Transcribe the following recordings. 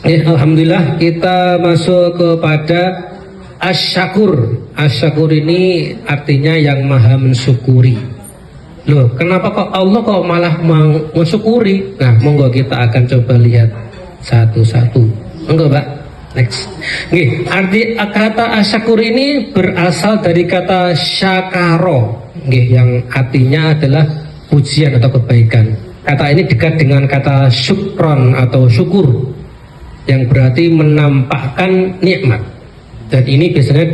Alhamdulillah kita masuk kepada asyakur. Asyakur ini artinya yang maha mensyukuri. Loh, kenapa kok Allah kok malah mensyukuri? Nah, monggo kita akan coba lihat satu-satu. Monggo, Pak. Next. Nih, arti kata asyakur ini berasal dari kata syakaro, yang artinya adalah pujian atau kebaikan. Kata ini dekat dengan kata syukron atau syukur, yang berarti menampakkan nikmat. Dan ini biasanya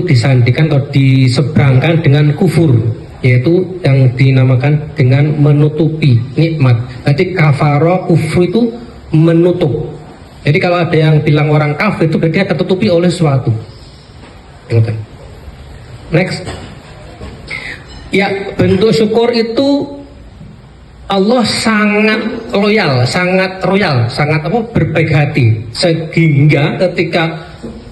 disandingkan atau diseberangkan dengan kufur, yaitu yang dinamakan dengan menutupi nikmat. Jadi kafaro, kufur itu menutup. Jadi kalau ada yang bilang orang kafir itu berarti dia tertutupi oleh sesuatu. Next. Ya, bentuk syukur itu Allah sangat loyal, sangat berbaik hati, sehingga ketika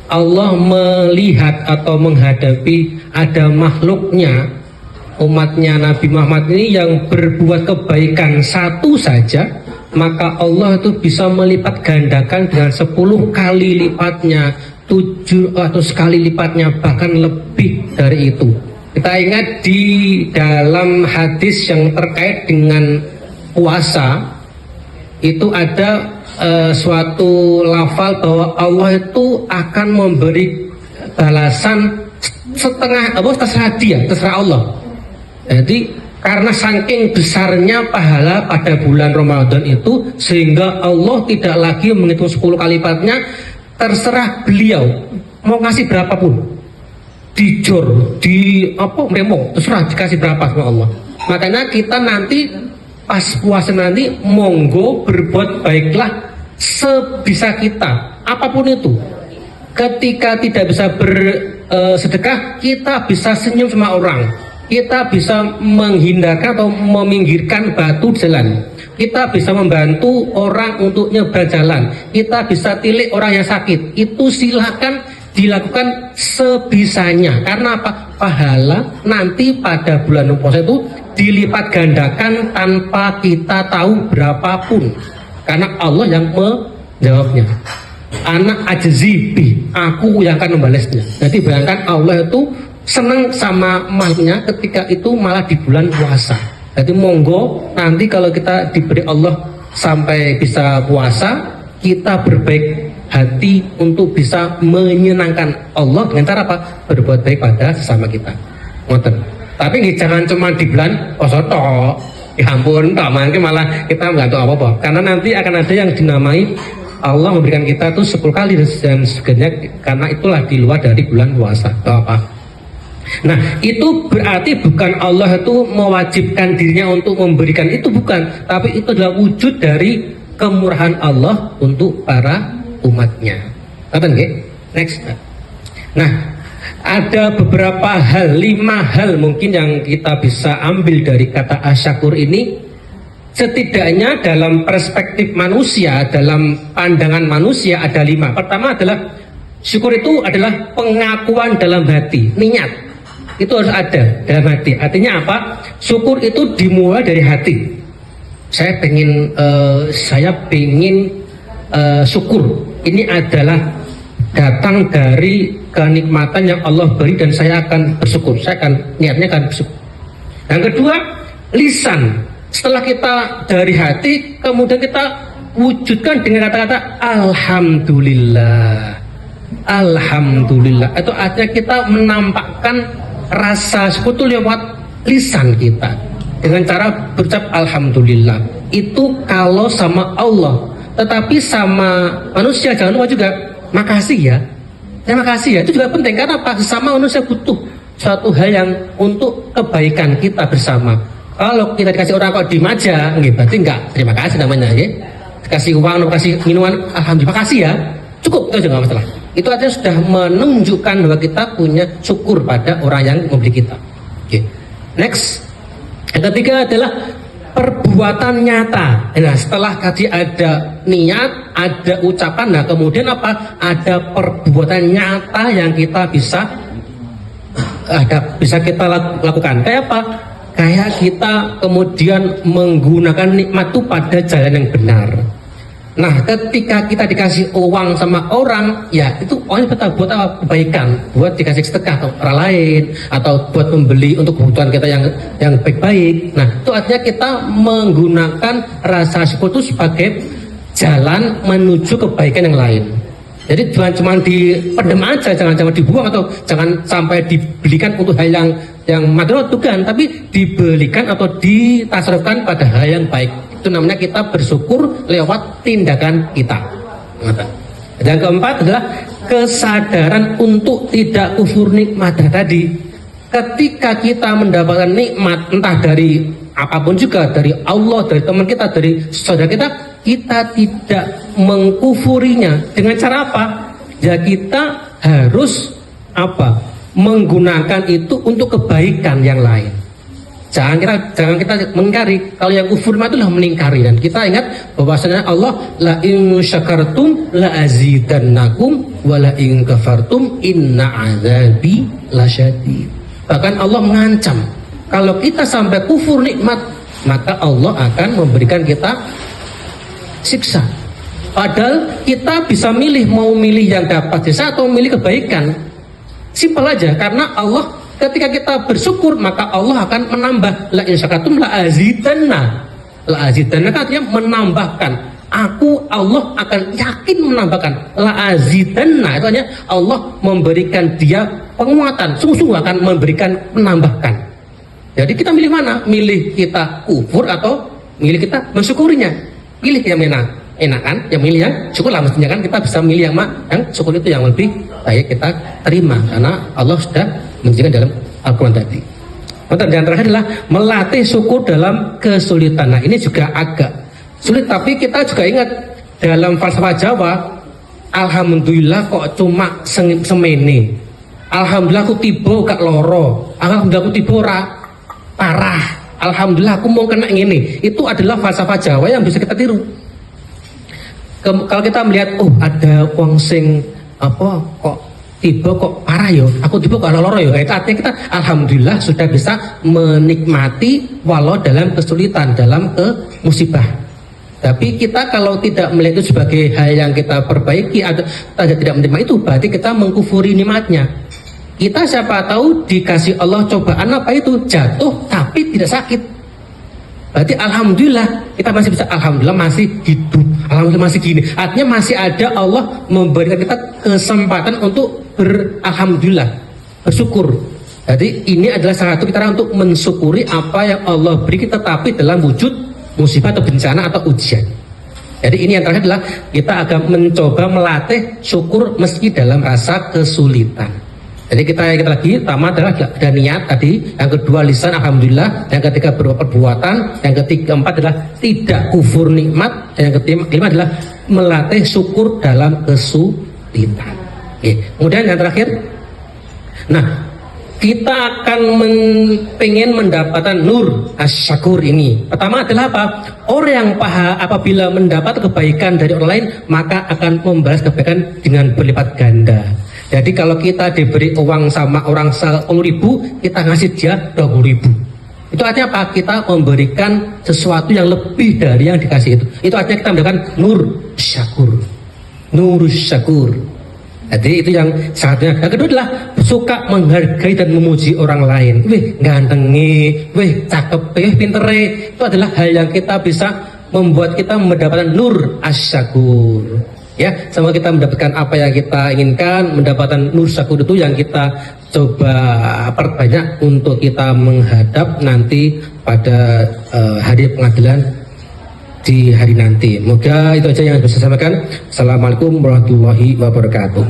Allah melihat atau menghadapi ada makhluknya, umatnya Nabi Muhammad ini yang berbuat kebaikan satu saja, maka Allah itu bisa melipat gandakan dengan 10 kali lipatnya, 700 kali lipatnya, bahkan lebih dari itu. Kita ingat di dalam hadis yang terkait dengan puasa, itu ada suatu lafal bahwa Allah itu akan memberi balasan terserah dia, terserah Allah. Jadi karena saking besarnya pahala pada bulan Ramadan itu, sehingga Allah tidak lagi menghitung 10 kali lipatnya, terserah beliau mau ngasih berapapun. Dijor, memang terserah dikasih berapa sama Allah. Makanya kita nanti pas puasa nanti monggo berbuat baiklah sebisa kita, apapun itu. Ketika tidak bisa bersedekah, kita bisa senyum sama orang, kita bisa menghindarkan atau meminggirkan batu jalan, kita bisa membantu orang untuk nyebrang jalan, kita bisa tilik orang yang sakit. Itu silakan dilakukan sebisanya. Karena apa? Pahala nanti pada bulan puasa itu dilipat gandakan tanpa kita tahu berapapun, karena Allah yang menjawabnya. Anak ajzibi, aku yang akan membalasnya. Jadi bayangkan Allah itu senang sama makhluknya ketika itu malah di bulan puasa. Jadi monggo nanti kalau kita diberi Allah sampai bisa puasa, kita berbaik hati untuk bisa menyenangkan Allah dengan cara apa? Berbuat baik pada sesama kita. Ngoten. Tapi jangan cuma di bulan puasa tok. Ya ampun, mungkin malah kita nggak tahu apa-apa. Karena nanti akan ada yang dinamai Allah memberikan kita tuh 10 kali dan sebagainya, karena itulah di luar dari bulan puasa. Apa? Nah, itu berarti bukan Allah itu mewajibkan dirinya untuk memberikan, itu bukan, tapi itu adalah wujud dari kemurahan Allah untuk para umatnya. Next. Nah, ada beberapa hal, 5 hal mungkin yang kita bisa ambil dari kata asyakur ini. Setidaknya dalam perspektif manusia, dalam pandangan manusia ada 5. Pertama adalah syukur itu adalah pengakuan dalam hati, niat. Itu harus ada dalam hati. Artinya apa? Syukur itu dimulai dari hati. Saya pengen syukur. Ini adalah datang dari kenikmatan yang Allah beri dan saya akan bersyukur. Niatnya akan bersyukur. Yang kedua, lisan. Setelah kita dari hati, kemudian kita wujudkan dengan kata-kata alhamdulillah. Alhamdulillah. Itu artinya kita menampakkan rasa syukur itu lewat lisan kita dengan cara berucap alhamdulillah. Itu kalau sama Allah. Tetapi sama manusia jangan lupa juga makasih ya. Terima kasih ya. Itu juga penting karena apa? Sesama manusia butuh suatu hal yang untuk kebaikan kita bersama. Kalau kita dikasih orang kok diem aja, berarti enggak terima kasih namanya ya. Dikasih uang, dikasih minuman, alhamdulillah makasih ya. Cukup, itu juga masalah. Itu artinya sudah menunjukkan bahwa kita punya syukur pada orang yang memberi kita. Next. Yang ketiga adalah perbuatan nyata. Nah, setelah tadi ada niat, ada ucapan, nah kemudian apa? Ada perbuatan nyata yang kita bisa kita lakukan. Kayak apa? Kayak kita kemudian menggunakan nikmat itu pada jalan yang benar. Nah, ketika kita dikasih uang sama orang, ya itu uangnya kita buat apa? Kebaikan, buat dikasih sedekah ke orang lain, atau buat membeli untuk kebutuhan kita yang baik-baik. Nah, itu artinya kita menggunakan rasa syukur itu sebagai jalan menuju kebaikan yang lain. Jadi jangan cuma dipendam aja, jangan dibuang atau jangan sampai dibelikan untuk hal yang material, bukan, tapi dibelikan atau ditasarufkan pada hal yang baik. Itu namanya kita bersyukur lewat tindakan kita. Dan keempat adalah kesadaran untuk tidak kufur nikmat tadi. Ketika kita mendapatkan nikmat entah dari apapun juga, dari Allah, dari teman kita, dari saudara kita tidak mengkufurinya. Dengan cara apa? Ya kita harus apa? Menggunakan itu untuk kebaikan yang lain. Jangan kita mengingkari. Kalau yang kufur itu adalah meningkari, dan kita ingat bahwasanya Allah la in syakartum la azidannakum wa la in kafartum inna azabi lasyadid. Bahkan Allah mengancam kalau kita sampai kufur nikmat, maka Allah akan memberikan kita siksa. Padahal kita bisa milih, mau milih yang dapat siksa atau milih kebaikan. Simpel aja, karena Allah ketika kita bersyukur maka Allah akan menambah. La in syakartum la azidanna. La azidanna artinya menambahkan. Aku Allah akan yakin menambahkan. La azidanna itu artinya Allah memberikan dia penguatan, sungguh akan memberikan menambahkan. Jadi kita milih mana? Milih kita kufur atau milih kita mensyukurinya? Pilih yang enak kan? Yang milih yang syukur lah, mestinya kan kita bisa milih yang syukur itu yang lebih baik kita terima, karena Allah sudah menjelaskan dalam Al-Quran tadi. Dan terakhir adalah melatih syukur dalam kesulitan. Nah, ini juga agak sulit, tapi kita juga ingat dalam falsafah Jawa, alhamdulillah kok cuma semene, alhamdulillah aku tiba gak loro, alhamdulillah aku tiba ora parah, alhamdulillah aku mau kena ini. Itu adalah falsafah Jawa yang bisa kita tiru. Kalau kita melihat, oh ada wong sing apa kok tiba kok parah yo, aku tiba kok loro yo, itu artinya kita alhamdulillah sudah bisa menikmati walau dalam kesulitan, dalam musibah. Tapi kita kalau tidak melihat itu sebagai hal yang kita perbaiki atau tidak menerima itu, berarti kita mengkufuri nikmatnya. Kita siapa tahu dikasih Allah cobaan apa itu, jatuh tapi tidak sakit. Berarti alhamdulillah kita masih bisa, alhamdulillah masih hidup, alhamdulillah masih gini. Artinya masih ada Allah memberikan kita kesempatan untuk beralhamdulillah, bersyukur. Jadi ini adalah salah satu cara untuk mensyukuri apa yang Allah beri kita, tapi dalam wujud musibah atau bencana atau ujian. Jadi ini yang terakhir adalah kita akan mencoba melatih syukur meski dalam rasa kesulitan. Jadi kita lagi, pertama adalah ada niat tadi, yang kedua lisan alhamdulillah, yang ketiga perbuatan, yang ketiga keempat adalah tidak kufur nikmat, yang kelima adalah melatih syukur dalam kesulitan. Oke. Kemudian yang terakhir, nah kita akan pengen mendapatkan nur asyakur ini. Pertama adalah apa? Orang yang apabila mendapat kebaikan dari orang lain, maka akan membalas kebaikan dengan berlipat ganda. Jadi kalau kita diberi uang sama orang 10.000, kita ngasih dia 20.000. Itu artinya apa? Kita memberikan sesuatu yang lebih dari yang dikasih itu. Itu artinya kita mendapatkan nur syakur. Nur syakur. Jadi itu yang satunya. Yang kedua adalah suka menghargai dan memuji orang lain. Wih gantengi, wih cakep, wih pintere. Itu adalah hal yang kita bisa membuat kita mendapatkan nur asyakur. Ya, sama kita mendapatkan apa yang kita inginkan, mendapatkan nur syakur itu yang kita coba perbanyak untuk kita menghadap nanti pada hari pengadilan di hari nanti. Semoga itu aja yang bisa saya sampaikan. Assalamualaikum warahmatullahi wabarakatuh.